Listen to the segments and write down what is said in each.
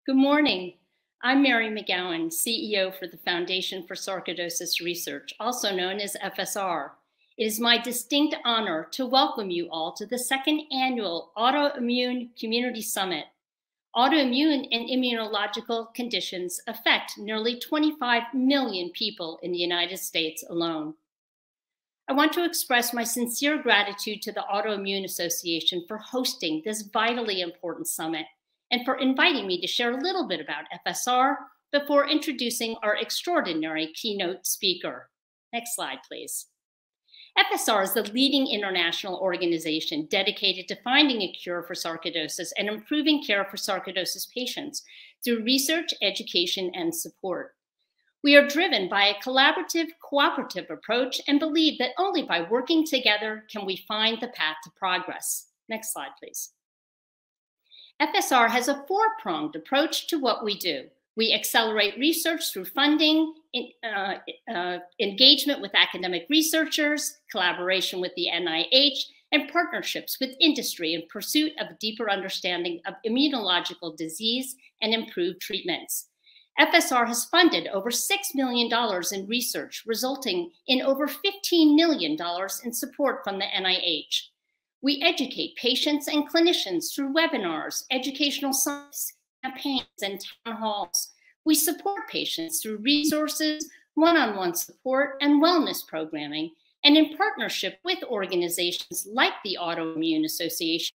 Good morning. I'm Mary McGowan, CEO for the Foundation for Sarcoidosis Research, also known as FSR. It is my distinct honor to welcome you all to the second annual Autoimmune Community Summit. Autoimmune and immunological conditions affect nearly 25 million people in the United States alone. I want to express my sincere gratitude to the Autoimmune Association for hosting this vitally important summit and for inviting me to share a little bit about FSR before introducing our extraordinary keynote speaker. Next slide, please. FSR is the leading international organization dedicated to finding a cure for sarcoidosis and improving care for sarcoidosis patients through research, education, and support. We are driven by a collaborative, cooperative approach and believe that only by working together can we find the path to progress. Next slide, please. FSR has a four-pronged approach to what we do. We accelerate research through funding, engagement with academic researchers, collaboration with the NIH, and partnerships with industry in pursuit of a deeper understanding of immunological disease and improved treatments. FSR has funded over $6 million in research, resulting in over $15 million in support from the NIH. We educate patients and clinicians through webinars, educational science campaigns, and town halls. We support patients through resources, one-on-one support, and wellness programming. And in partnership with organizations like the Autoimmune Association,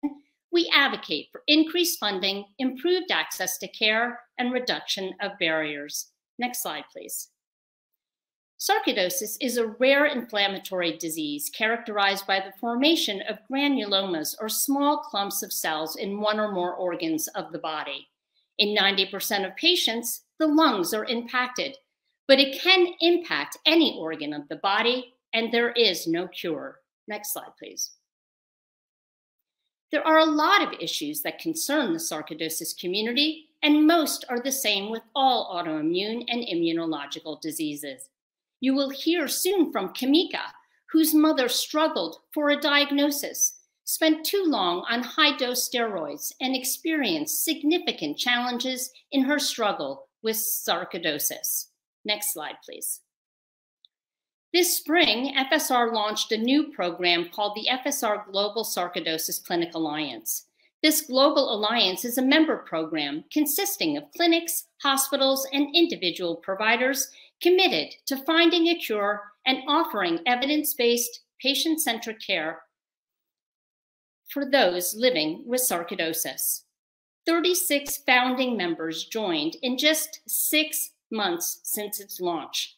we advocate for increased funding, improved access to care, and reduction of barriers. Next slide, please. Sarcoidosis is a rare inflammatory disease characterized by the formation of granulomas, or small clumps of cells in one or more organs of the body. In 90% of patients, the lungs are impacted, but it can impact any organ of the body, and there is no cure. Next slide, please. There are a lot of issues that concern the sarcoidosis community, and most are the same with all autoimmune and immunological diseases. You will hear soon from Khamica, whose mother struggled for a diagnosis, spent too long on high-dose steroids, and experienced significant challenges in her struggle with sarcoidosis. Next slide, please. This spring, FSR launched a new program called the FSR Global Sarcoidosis Clinic Alliance. This global alliance is a member program consisting of clinics, hospitals, and individual providers committed to finding a cure and offering evidence-based, patient-centric care for those living with sarcoidosis. 36 founding members joined in just 6 months since its launch,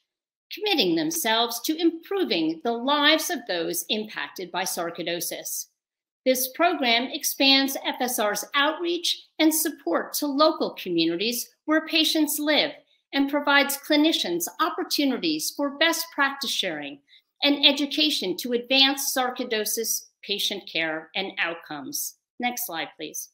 committing themselves to improving the lives of those impacted by sarcoidosis. This program expands FSR's outreach and support to local communities where patients live and provides clinicians opportunities for best practice sharing and education to advance sarcoidosis patient care and outcomes. Next slide, please.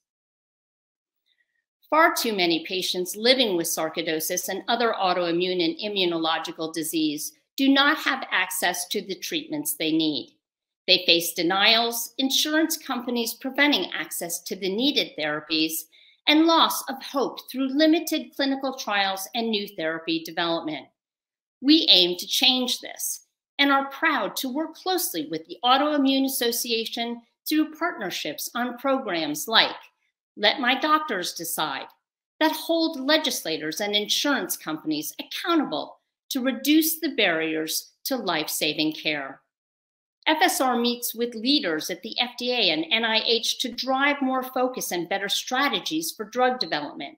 Far too many patients living with sarcoidosis and other autoimmune and immunological disease do not have access to the treatments they need. They face denials, insurance companies preventing access to the needed therapies, and loss of hope through limited clinical trials and new therapy development. We aim to change this and are proud to work closely with the Autoimmune Association through partnerships on programs like Let My Doctors Decide, that hold legislators and insurance companies accountable to reduce the barriers to life-saving care. FSR meets with leaders at the FDA and NIH to drive more focus and better strategies for drug development.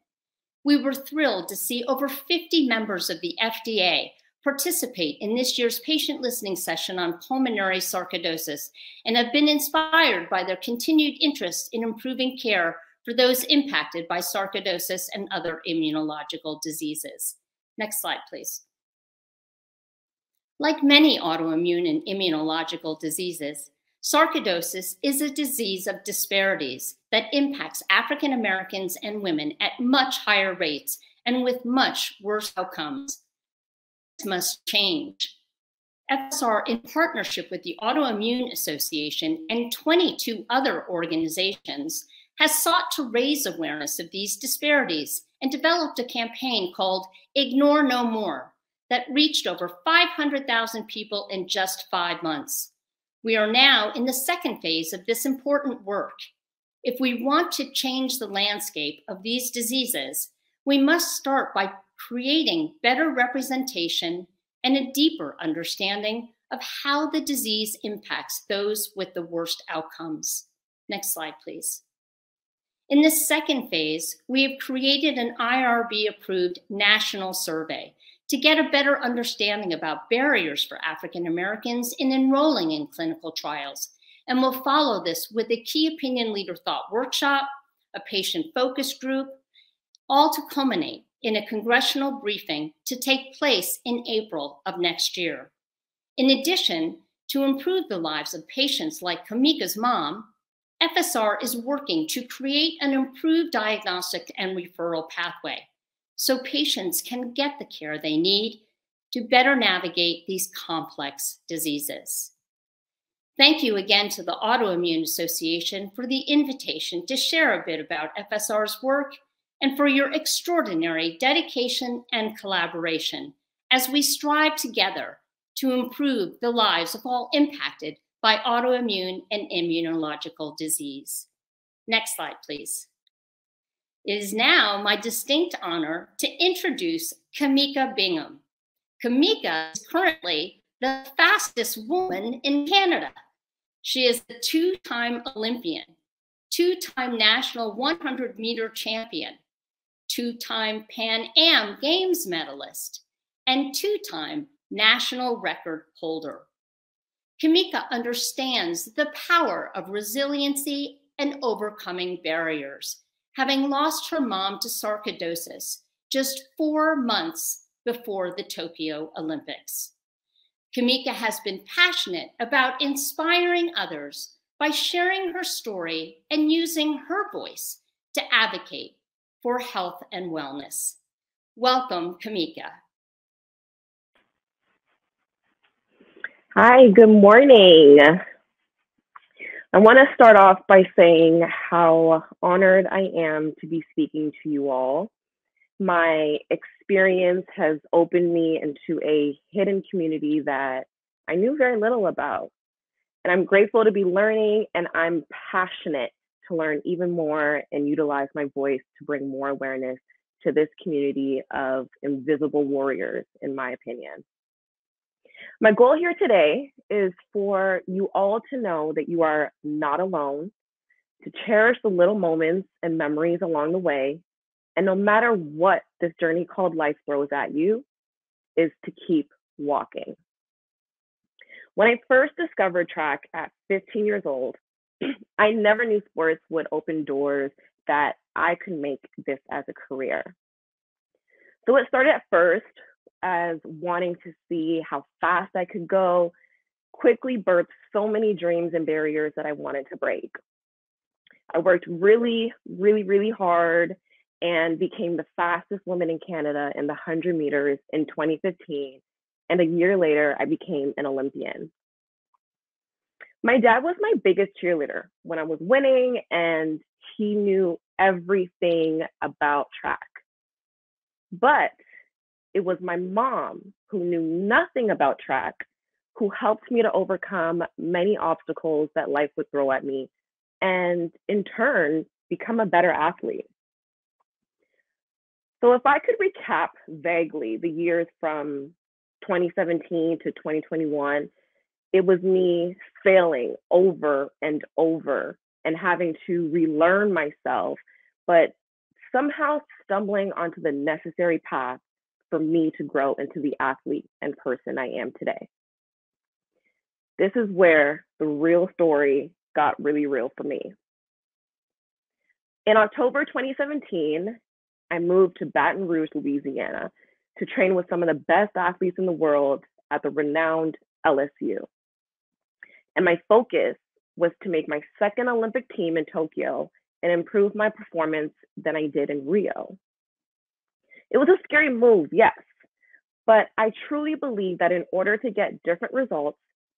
We were thrilled to see over 50 members of the FDA participate in this year's patient listening session on pulmonary sarcoidosis and have been inspired by their continued interest in improving care for those impacted by sarcoidosis and other immunological diseases. Next slide, please. Like many autoimmune and immunological diseases, sarcoidosis is a disease of disparities that impacts African Americans and women at much higher rates and with much worse outcomes. This must change. FSR, in partnership with the Autoimmune Association and 22 other organizations, has sought to raise awareness of these disparities and developed a campaign called Ignore No More that reached over 500,000 people in just 5 months. We are now in the second phase of this important work. If we want to change the landscape of these diseases, we must start by creating better representation and a deeper understanding of how the disease impacts those with the worst outcomes. Next slide, please. In this second phase, we have created an IRB-approved national survey to get a better understanding about barriers for African Americans in enrolling in clinical trials, and we'll follow this with a key opinion leader thought workshop, a patient focus group, all to culminate in a congressional briefing to take place in April of next year. In addition, to improve the lives of patients like Khamica's mom, FSR is working to create an improved diagnostic and referral pathway so patients can get the care they need to better navigate these complex diseases. Thank you again to the Autoimmune Association for the invitation to share a bit about FSR's work and for your extraordinary dedication and collaboration as we strive together to improve the lives of all impacted by autoimmune and immunological disease. Next slide, please. It is now my distinct honor to introduce Khamica Bingham. Khamica is currently the fastest woman in Canada. She is a two-time Olympian, two-time national 100-meter champion, two-time Pan Am Games medalist, and two-time national record holder. Khamica understands the power of resiliency and overcoming barriers, having lost her mom to sarcoidosis just 4 months before the Tokyo Olympics. Khamica has been passionate about inspiring others by sharing her story and using her voice to advocate for health and wellness. Welcome, Khamica. Hi, good morning. I want to start off by saying how honored I am to be speaking to you all. My experience has opened me into a hidden community that I knew very little about. And I'm grateful to be learning, and I'm passionate to learn even more and utilize my voice to bring more awareness to this community of invisible warriors, in my opinion. My goal here today is for you all to know that you are not alone, to cherish the little moments and memories along the way, and no matter what this journey called life throws at you, is to keep walking. When I first discovered track at 15 years old, I never knew sports would open doors that I could make this as a career. So it started at first as wanting to see how fast I could go, quickly birthed so many dreams and barriers that I wanted to break. I worked really hard and became the fastest woman in Canada in the 100 meters in 2015. And a year later, I became an Olympian. My dad was my biggest cheerleader when I was winning, and he knew everything about track. But it was my mom, who knew nothing about track, who helped me to overcome many obstacles that life would throw at me, and in turn, become a better athlete. So if I could recap vaguely the years from 2017 to 2021, it was me failing over and over and having to relearn myself, but somehow stumbling onto the necessary path for me to grow into the athlete and person I am today. This is where the real story got really real for me. In October 2017, I moved to Baton Rouge, Louisiana, to train with some of the best athletes in the world at the renowned LSU. And my focus was to make my second Olympic team in Tokyo and improve my performance than I did in Rio. It was a scary move, yes, but I truly believe that in order to get different results,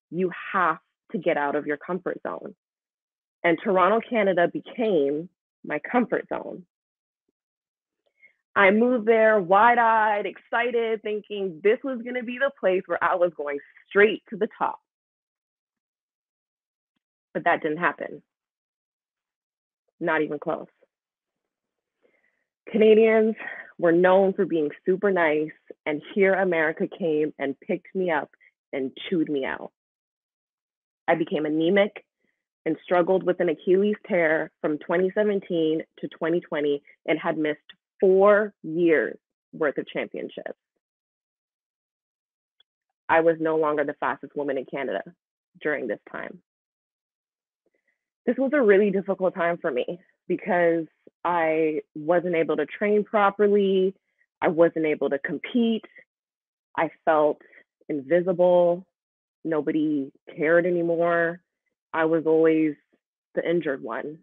you have to get out of your comfort zone. And Toronto, Canada became my comfort zone. I moved there wide-eyed, excited, thinking this was going to be the place where I was going straight to the top. But that didn't happen. Not even close. Canadians were known for being super nice, and here America came and picked me up and chewed me out. I became anemic and struggled with an Achilles tear from 2017 to 2020 and had missed 4 years worth of championships. I was no longer the fastest woman in Canada during this time. This was a really difficult time for me because I wasn't able to train properly. I wasn't able to compete. I felt invisible. Nobody cared anymore. I was always the injured one.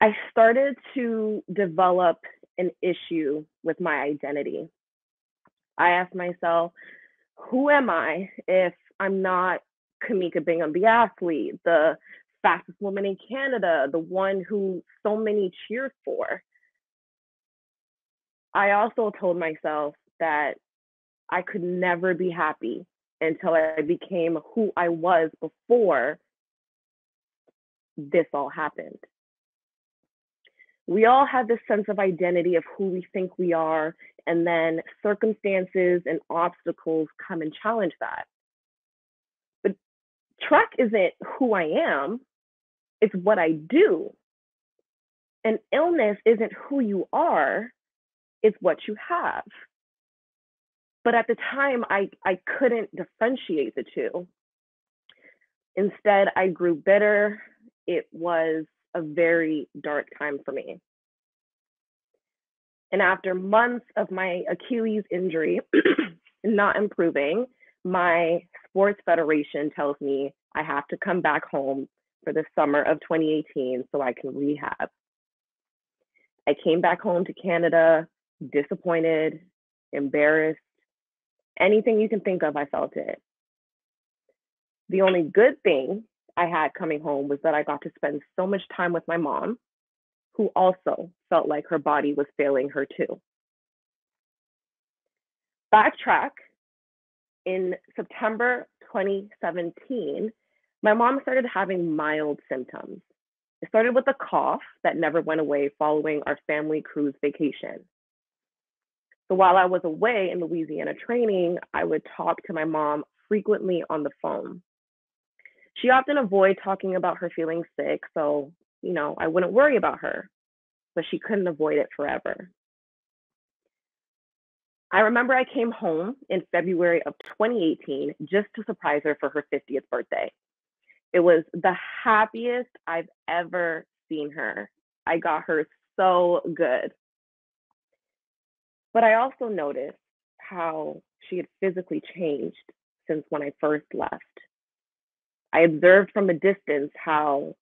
I started to develop an issue with my identity. I asked myself, who am I if I'm not Khamica Bingham, the athlete, the fastest woman in Canada, the one who so many cheered for? I also told myself that I could never be happy until I became who I was before this all happened. We all have this sense of identity of who we think we are, and then circumstances and obstacles come and challenge that. But track isn't who I am, it's what I do. And illness isn't who you are, it's what you have. But at the time, I couldn't differentiate the two. Instead, I grew bitter. It was a very dark time for me. And after months of my Achilles injury not improving, my sports federation tells me I have to come back home for the summer of 2018 so I can rehab. I came back home to Canada, disappointed, embarrassed. Anything you can think of, I felt it. The only good thing I had coming home was that I got to spend so much time with my mom, who also felt like her body was failing her too. Backtrack, in September 2017, my mom started having mild symptoms. It started with a cough that never went away following our family cruise vacation. So while I was away in Louisiana training, I would talk to my mom frequently on the phone. She often avoided talking about her feeling sick, so, I wouldn't worry about her, but she couldn't avoid it forever. I remember I came home in February of 2018 just to surprise her for her 50th birthday. It was the happiest I've ever seen her. I got her so good. But I also noticed how she had physically changed since when I first left. I observed from a distance how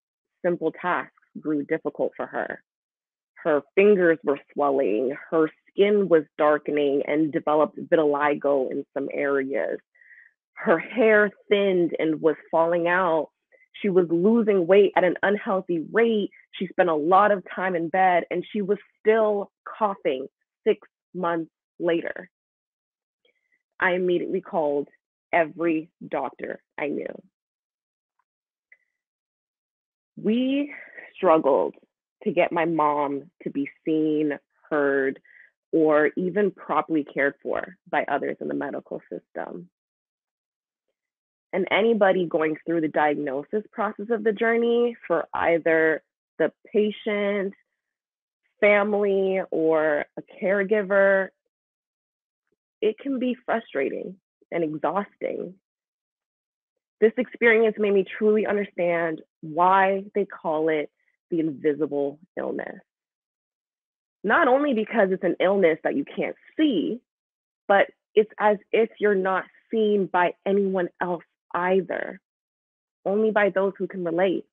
simple tasks grew difficult for her. Her fingers were swelling, her skin was darkening and developed vitiligo in some areas. Her hair thinned and was falling out. She was losing weight at an unhealthy rate. She spent a lot of time in bed and she was still coughing 6 months later. I immediately called every doctor I knew. We struggled to get my mom to be seen, heard, or even properly cared for by others in the medical system. And anybody going through the diagnosis process of the journey for either the patient, family, or a caregiver, it can be frustrating and exhausting. This experience made me truly understand why they call it the invisible illness. Not only because it's an illness that you can't see, but it's as if you're not seen by anyone else either, only by those who can relate.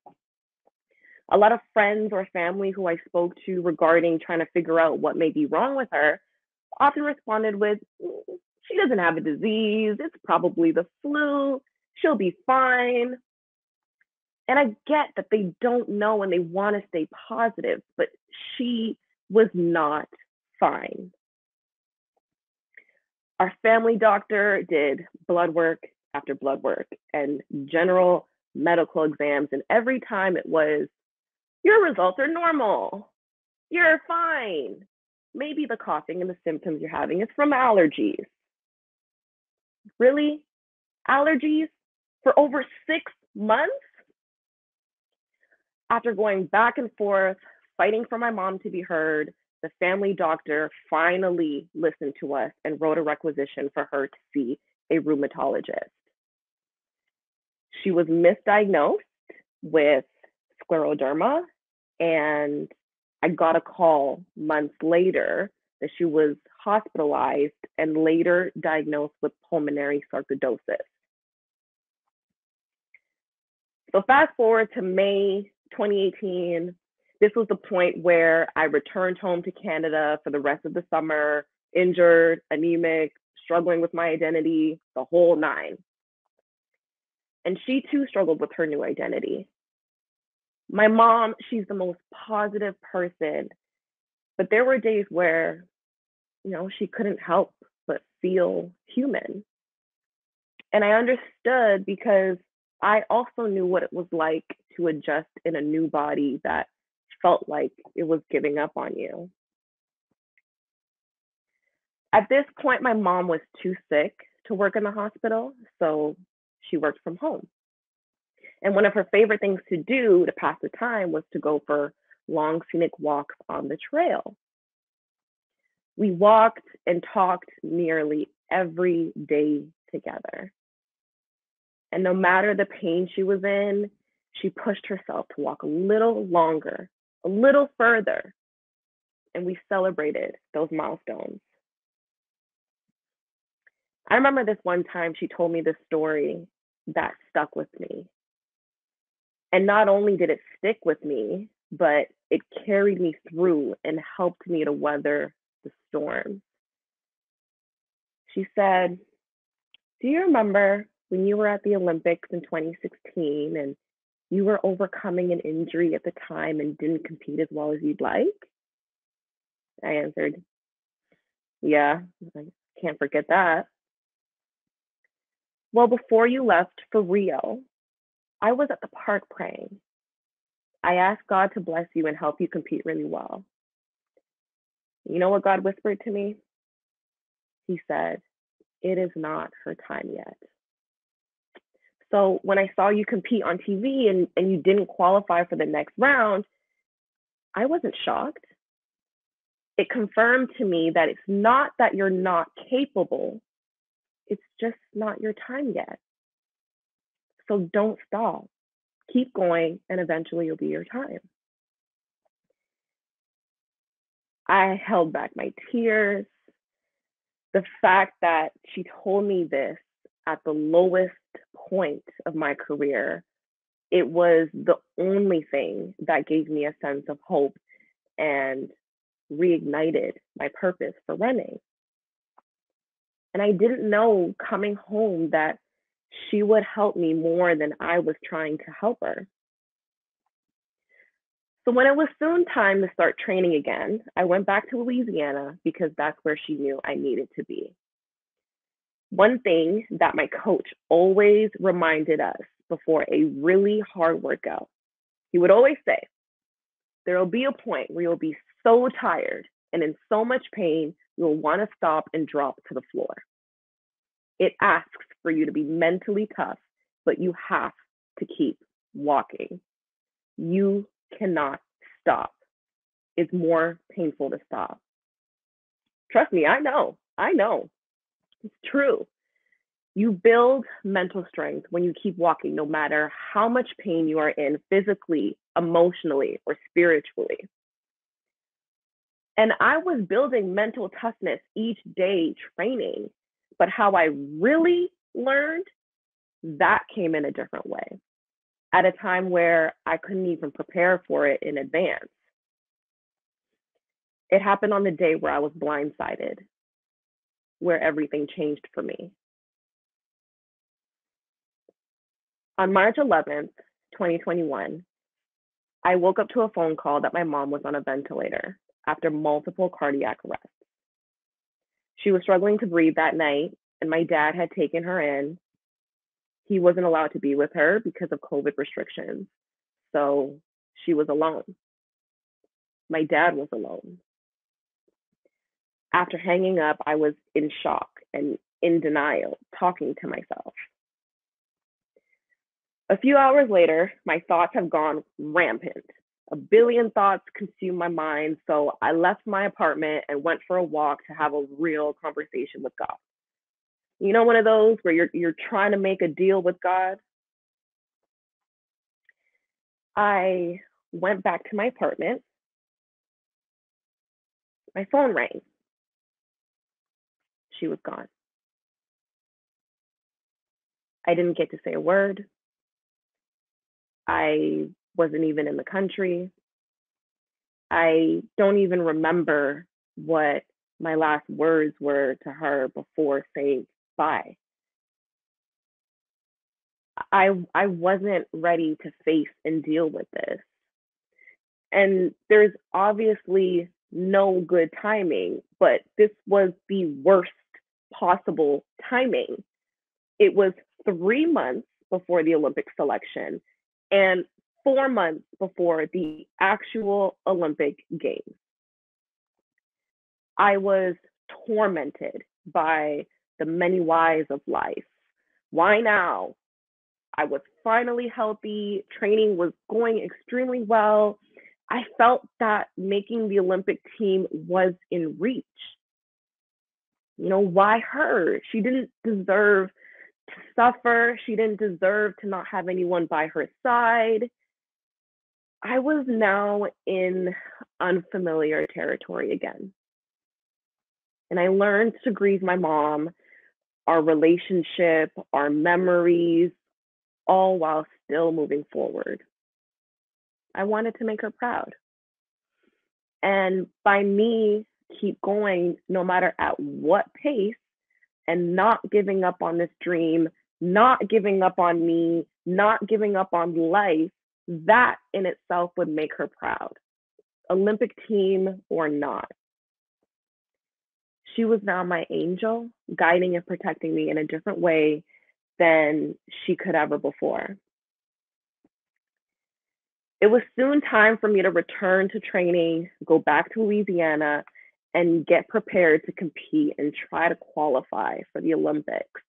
A lot of friends or family who I spoke to regarding trying to figure out what may be wrong with her often responded with, she doesn't have a disease, it's probably the flu, she'll be fine. And I get that they don't know and they want to stay positive, but she was not fine. Our family doctor did blood work after blood work and general medical exams. And every time it was, your results are normal. You're fine. Maybe the coughing and the symptoms you're having is from allergies. Really? Allergies for over 6 months? After going back and forth, fighting for my mom to be heard, the family doctor finally listened to us and wrote a requisition for her to see a rheumatologist. She was misdiagnosed with scleroderma, and I got a call months later that she was hospitalized and later diagnosed with pulmonary sarcoidosis. So fast forward to May 2018, this was the point where I returned home to Canada for the rest of the summer, injured, anemic, struggling with my identity, the whole nine. And she too struggled with her new identity. My mom, she's the most positive person, but there were days where, she couldn't help but feel human. And I understood because I also knew what it was like to adjust in a new body that felt like it was giving up on you. At this point, my mom was too sick to work in the hospital, so she worked from home. And one of her favorite things to do to pass the time was to go for long scenic walks on the trail. We walked and talked nearly every day together. And no matter the pain she was in, she pushed herself to walk a little longer, a little further. And we celebrated those milestones. I remember this one time she told me this story that stuck with me. And not only did it stick with me, but it carried me through and helped me to weather the storm. She said, "Do you remember when you were at the Olympics in 2016 and you were overcoming an injury at the time and didn't compete as well as you'd like?" I answered, "Yeah, I can't forget that." "Well, before you left for Rio, I was at the park praying. I asked God to bless you and help you compete really well. You know what God whispered to me? He said, 'It is not her time yet.' So when I saw you compete on TV and you didn't qualify for the next round, I wasn't shocked. It confirmed to me that it's not that you're not capable, it's just not your time yet. So don't stop. Keep going, and eventually it'll be your time." I held back my tears. The fact that she told me this at the lowest point of my career, it was the only thing that gave me a sense of hope and reignited my purpose for running. And I didn't know coming home that she would help me more than I was trying to help her. So when it was soon time to start training again, I went back to Louisiana because that's where she knew I needed to be. One thing that my coach always reminded us before a really hard workout, he would always say, "There will be a point where you'll be so tired and in so much pain, you'll want to stop and drop to the floor. It asks for you to be mentally tough, but you have to keep walking. You cannot stop. It's more painful to stop." Trust me, I know. It's true. You build mental strength when you keep walking, no matter how much pain you are in physically, emotionally, or spiritually. And I was building mental toughness each day training, but how I really learned, that came in a different way, at a time where I couldn't even prepare for it in advance. It happened on the day where I was blindsided, where everything changed for me. On March 11th, 2021, I woke up to a phone call that my mom was on a ventilator. after multiple cardiac arrests. She was struggling to breathe that night, and my dad had taken her in. He wasn't allowed to be with her because of COVID restrictions, so she was alone. My dad was alone. After hanging up, I was in shock and in denial, talking to myself. A few hours later, my thoughts have gone rampant. A billion thoughts consumed my mind, so I left my apartment and went for a walk to have a real conversation with God. You know, one of those where you're trying to make a deal with God? I went back to my apartment. My phone rang. She was gone. I didn't get to say a word. I wasn't even in the country. I don't even remember what my last words were to her before saying bye. I wasn't ready to face and deal with this. And there's obviously no good timing, but this was the worst possible timing. It was 3 months before the Olympic selection and 4 months before the actual Olympic Games. I was tormented by the many whys of life. Why now? I was finally healthy. Training was going extremely well. I felt that making the Olympic team was in reach. You know, why her? She didn't deserve to suffer. She didn't deserve to not have anyone by her side. I was now in unfamiliar territory again. And I learned to grieve my mom, our relationship, our memories, all while still moving forward. I wanted to make her proud. And by me keep going, no matter at what pace, and not giving up on this dream, not giving up on me, not giving up on life, that in itself would make her proud, Olympic team or not. She was now my angel, guiding and protecting me in a different way than she could ever before. It was soon time for me to return to training, go back to Louisiana, and get prepared to compete and try to qualify for the Olympics.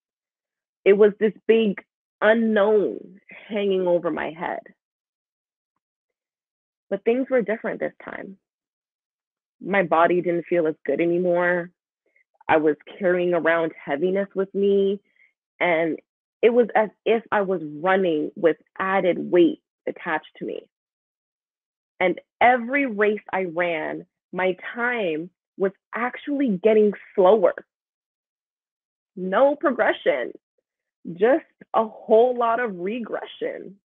It was this big unknown hanging over my head. But things were different this time. My body didn't feel as good anymore. I was carrying around heaviness with me, and it was as if I was running with added weight attached to me. And every race I ran, my time was actually getting slower. No progression, just a whole lot of regression.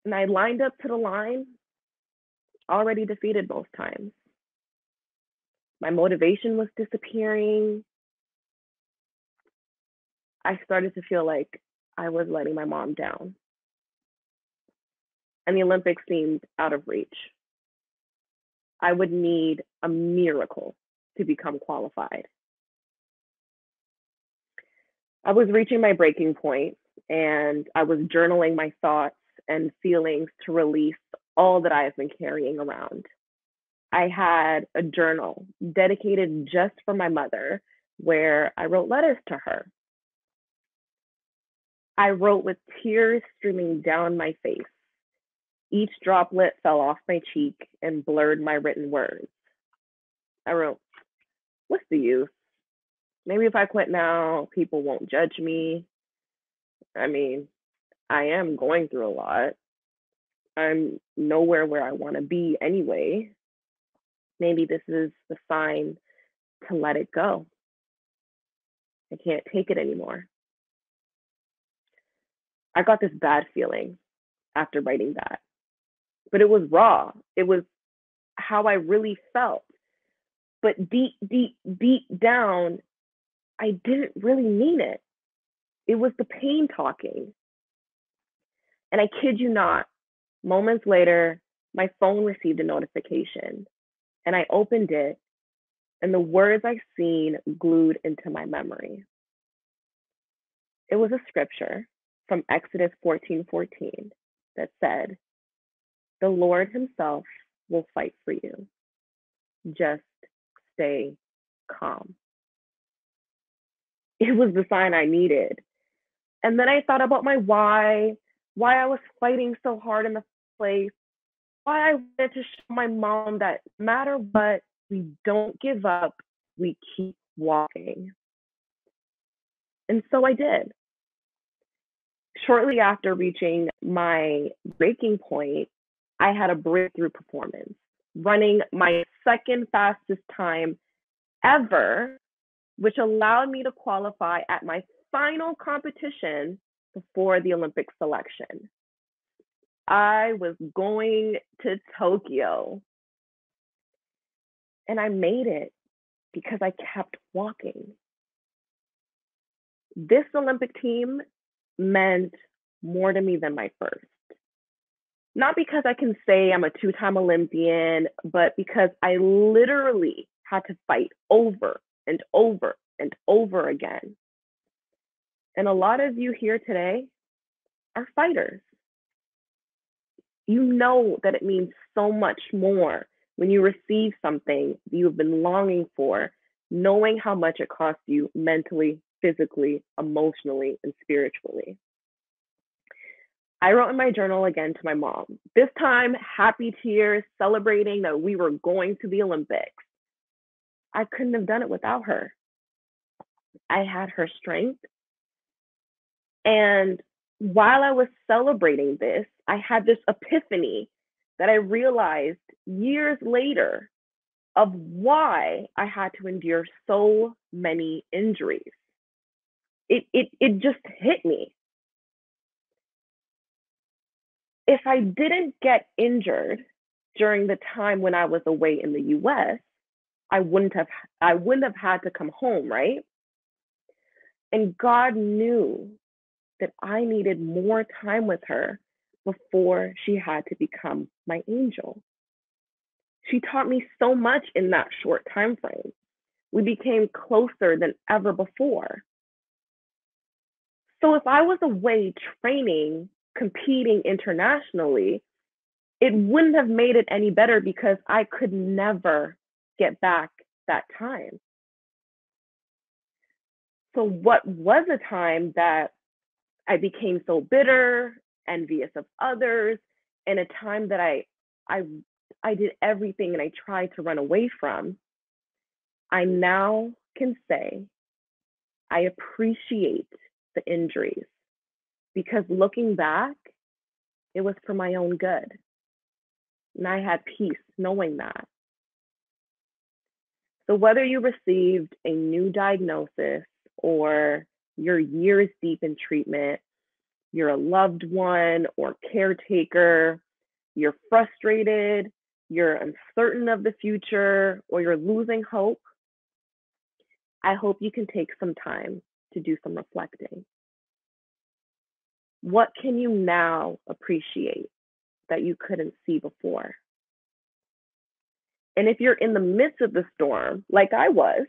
And I lined up to the line, already defeated both times. My motivation was disappearing. I started to feel like I was letting my mom down. And the Olympics seemed out of reach. I would need a miracle to become qualified. I was reaching my breaking point, and I was journaling my thoughts and feelings to release all that I have been carrying around. I had a journal dedicated just for my mother where I wrote letters to her. I wrote with tears streaming down my face. Each droplet fell off my cheek and blurred my written words. I wrote, "What's the use? Maybe if I quit now, people won't judge me. I mean, I am going through a lot. I'm nowhere where I want to be anyway. Maybe this is the sign to let it go. I can't take it anymore." I got this bad feeling after writing that, but it was raw. It was how I really felt. But deep, deep, deep down, I didn't really mean it. It was the pain talking. And I kid you not, moments later, my phone received a notification, and I opened it, and the words I seen glued into my memory. It was a scripture from Exodus 14:14 that said, "The Lord himself will fight for you. Just stay calm." It was the sign I needed. And then I thought about my why I was fighting so hard in the place, why I wanted to show my mom that no matter what, we don't give up, we keep walking. And so I did. Shortly after reaching my breaking point, I had a breakthrough performance, running my second fastest time ever, which allowed me to qualify at my final competition before the Olympic selection. I was going to Tokyo, and I made it because I kept walking. This Olympic team meant more to me than my first. Not because I can say I'm a two-time Olympian, but because I literally had to fight over and over and over again. And a lot of you here today are fighters. You know that it means so much more when you receive something you've been longing for, knowing how much it costs you mentally, physically, emotionally, and spiritually. I wrote in my journal again to my mom, this time happy tears, celebrating that we were going to the Olympics. I couldn't have done it without her. I had her strength. And while I was celebrating this, I had this epiphany that I realized years later of why I had to endure so many injuries. It just hit me. If I didn't get injured during the time when I was away in the US, I wouldn't have had to come home, right? And God knew that I needed more time with her before she had to become my angel. She taught me so much in that short time frame. We became closer than ever before. So if I was away training, competing internationally, it wouldn't have made it any better because I could never get back that time. So what was a time that I became so bitter, envious of others, and a time that I did everything and I tried to run away from, I now can say I appreciate the injuries because looking back, it was for my own good. And I had peace knowing that. So whether you received a new diagnosis or you're years deep in treatment, you're a loved one or caretaker, you're frustrated, you're uncertain of the future, or you're losing hope, I hope you can take some time to do some reflecting. What can you now appreciate that you couldn't see before? And if you're in the midst of the storm, like I was,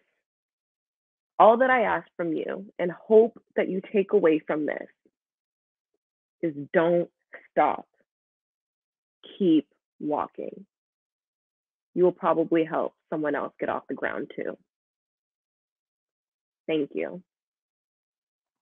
all that I ask from you and hope that you take away from this is don't stop. Keep walking. You will probably help someone else get off the ground too. Thank you.